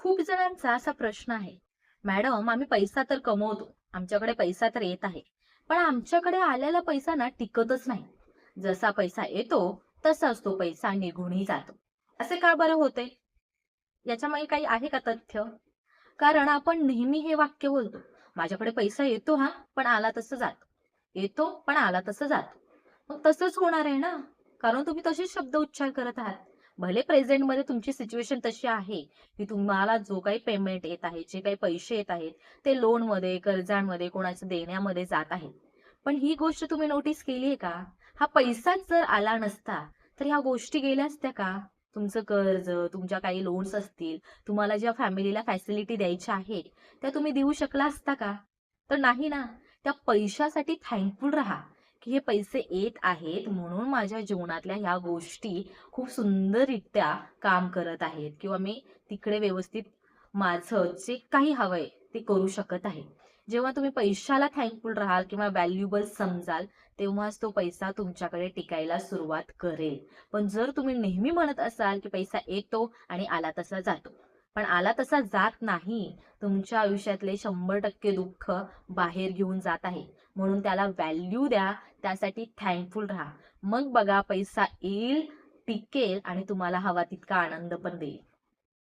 खूप जणांचा असा प्रश्न आहे, मॅडम आम्ही पैसा तर कमवतो, आमच्याकडे पैसा तर येत आहे, पण आमच्याकडे आलेला पैसा ना टिकतच नाही. जसा पैसा येतो तसाच तो पैसा निघूनही जातो. असे का बरं होते? याच्यामागे काही आहे का तथ्य? कारण आपण नेहमी हे वाक्य बोलतो, माझ्याकडे पैसा येतो हा, पण आला तसं जातो. येतो पण आला तसं जातो. मग तसंच होणार आहे ना, कारण तुम्ही तसेच शब्द उच्चार करत आहात. भले प्रेझेंटमध्ये तुमची सिच्युएशन तशी आहे, की तुम्हाला जो काही पेमेंट येत आहे, जे काही पैसे येत आहेत, ते लोनमध्ये, कर्जांमध्ये, कोणाच्या देण्यामध्ये जात आहेत. पण ही गोष्ट तुम्ही नोटीस केली आहे का? हा पैसाच जर आला नसता, तर ह्या गोष्टी गेल्या असत्या का? तुमचं कर्ज, तुमच्या काही लोन्स असतील, तुम्हाला ज्या फॅमिलीला फॅसिलिटी द्यायच्या आहेत, त्या तुम्ही देऊ शकला असता का? तर नाही ना. त्या पैशासाठी थँकफुल राहा, की हे पैसे येत आहेत म्हणून माझ्या जीवनातल्या ह्या गोष्टी खूप सुंदररित्या काम करत आहेत किंवा मी तिकडे व्यवस्थित माझं जे काही हवंय ते करू शकत आहे. जेव्हा तुम्ही पैशाला थँकफुल राहाल किंवा व्हॅल्युएबल समजाल, तेव्हाच तो पैसा तुमच्याकडे टिकायला सुरुवात करेल. पण जर तुम्ही नेहमी म्हणत असाल, की पैसा येतो आणि आला तसा जातो. पण आला तसा जात नाही. तुमच्या आयुष्यातले 100% दुःख बाहेर घेऊन जात आहे. म्हणून त्याला व्हॅल्यू द्या, त्यासाठी थँकफुल राहा. मग बघा पैसा येईल, टिकेल आणि तुम्हाला हवा तितका आनंद पण देईल.